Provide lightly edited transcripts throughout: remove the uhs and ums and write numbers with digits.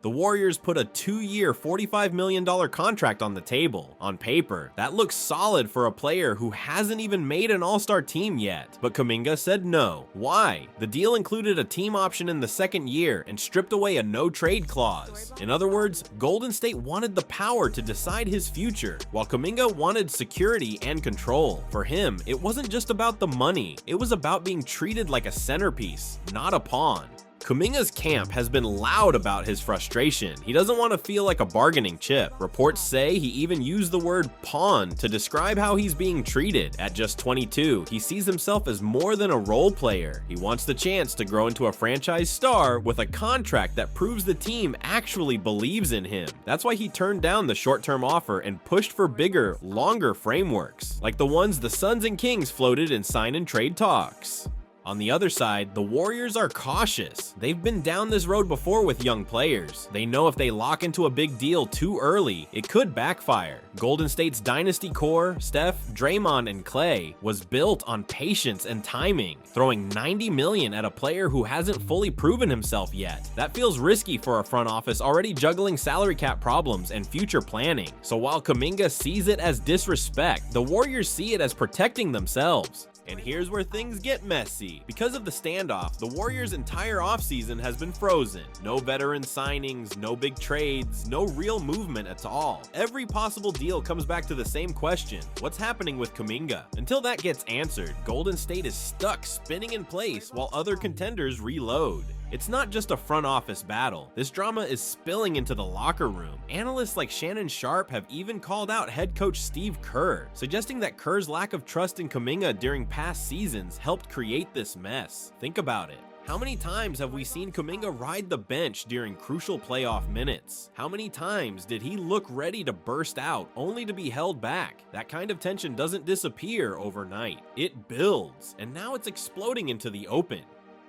The Warriors put a 2-year, $45 million contract on the table. On paper, that looks solid for a player who hasn't even made an all-star team yet. But Kuminga said no. Why? The deal included a team option in the second year and stripped away a no-trade clause. In other words, Golden State wanted the power to decide his future, while Kuminga wanted security and control. For him, it wasn't just about the money, it was about being treated like a centerpiece, not a pawn. Kuminga's camp has been loud about his frustration. He doesn't want to feel like a bargaining chip. Reports say he even used the word pawn to describe how he's being treated. At just 22, he sees himself as more than a role player. He wants the chance to grow into a franchise star with a contract that proves the team actually believes in him. That's why he turned down the short-term offer and pushed for bigger, longer frameworks, like the ones the Suns and Kings floated in sign and trade talks. On the other side, the Warriors are cautious. They've been down this road before with young players. They know if they lock into a big deal too early, it could backfire. Golden State's dynasty core, Steph, Draymond, and Klay, was built on patience and timing. Throwing $90 million at a player who hasn't fully proven himself yet. That feels risky for a front office already juggling salary cap problems and future planning. So while Kuminga sees it as disrespect, the Warriors see it as protecting themselves. And here's where things get messy. Because of the standoff, the Warriors' entire offseason has been frozen. No veteran signings, no big trades, no real movement at all. Every possible deal comes back to the same question: what's happening with Kuminga? Until that gets answered, Golden State is stuck spinning in place while other contenders reload. It's not just a front office battle. This drama is spilling into the locker room. Analysts like Shannon Sharpe have even called out head coach Steve Kerr, suggesting that Kerr's lack of trust in Kuminga during past seasons helped create this mess. Think about it. How many times have we seen Kuminga ride the bench during crucial playoff minutes? How many times did he look ready to burst out only to be held back? That kind of tension doesn't disappear overnight. It builds, and now it's exploding into the open.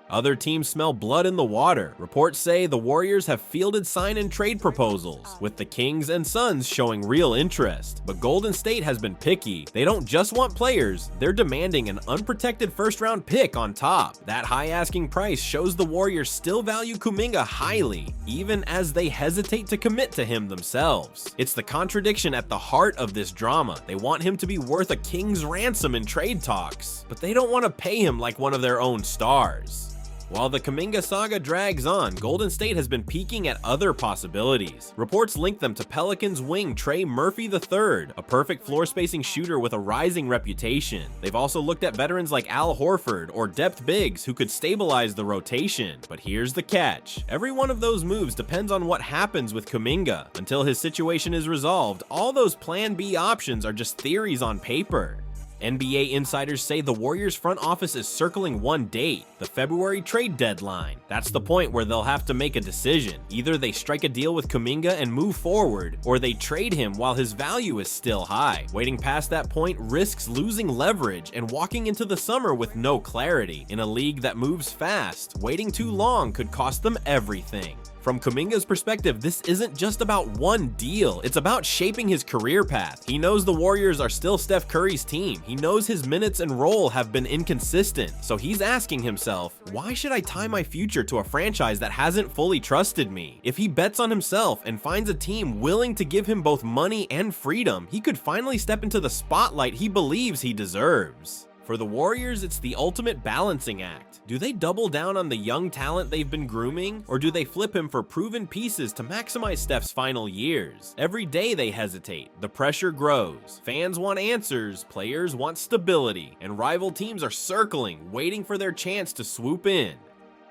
Other teams smell blood in the water. Reports say the Warriors have fielded sign and trade proposals, with the Kings and Suns showing real interest. But Golden State has been picky. They don't just want players, they're demanding an unprotected first-round pick on top. That high asking price shows the Warriors still value Kuminga highly, even as they hesitate to commit to him themselves. It's the contradiction at the heart of this drama. They want him to be worth a king's ransom in trade talks, but they don't want to pay him like one of their own stars. While the Kuminga saga drags on, Golden State has been peeking at other possibilities. Reports link them to Pelicans wing Trey Murphy III, a perfect floor spacing shooter with a rising reputation. They've also looked at veterans like Al Horford or depth bigs who could stabilize the rotation. But here's the catch. Every one of those moves depends on what happens with Kuminga. Until his situation is resolved, all those plan B options are just theories on paper. NBA insiders say the Warriors front office is circling one date, the February trade deadline. That's the point where they'll have to make a decision. Either they strike a deal with Kuminga and move forward, or they trade him while his value is still high. Waiting past that point risks losing leverage and walking into the summer with no clarity. In a league that moves fast, waiting too long could cost them everything. From Kuminga's perspective, this isn't just about one deal, it's about shaping his career path. He knows the Warriors are still Steph Curry's team. He knows his minutes and role have been inconsistent, so he's asking himself, why should I tie my future to a franchise that hasn't fully trusted me? If he bets on himself and finds a team willing to give him both money and freedom, he could finally step into the spotlight he believes he deserves. For the Warriors, it's the ultimate balancing act. Do they double down on the young talent they've been grooming, or do they flip him for proven pieces to maximize Steph's final years? Every day they hesitate, the pressure grows. Fans want answers, players want stability, and rival teams are circling, waiting for their chance to swoop in.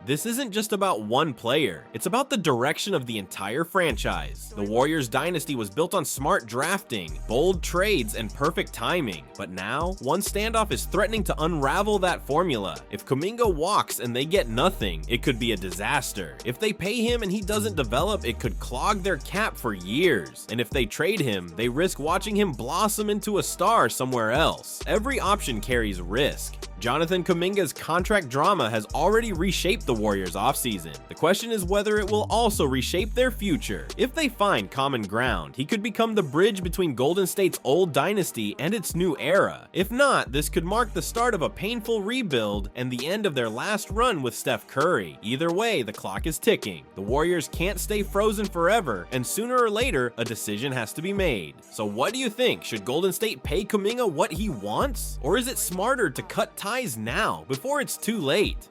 This isn't just about one player, it's about the direction of the entire franchise. The Warriors dynasty was built on smart drafting, bold trades, and perfect timing. But now, one standoff is threatening to unravel that formula. If Kuminga walks and they get nothing, it could be a disaster. If they pay him and he doesn't develop, it could clog their cap for years. And if they trade him, they risk watching him blossom into a star somewhere else. Every option carries risk. Jonathan Kuminga's contract drama has already reshaped the Warriors' offseason. The question is whether it will also reshape their future. If they find common ground, he could become the bridge between Golden State's old dynasty and its new era. If not, this could mark the start of a painful rebuild and the end of their last run with Steph Curry. Either way, the clock is ticking. The Warriors can't stay frozen forever, and sooner or later, a decision has to be made. So what do you think? Should Golden State pay Kuminga what he wants? Or is it smarter to cut ties now, before it's too late?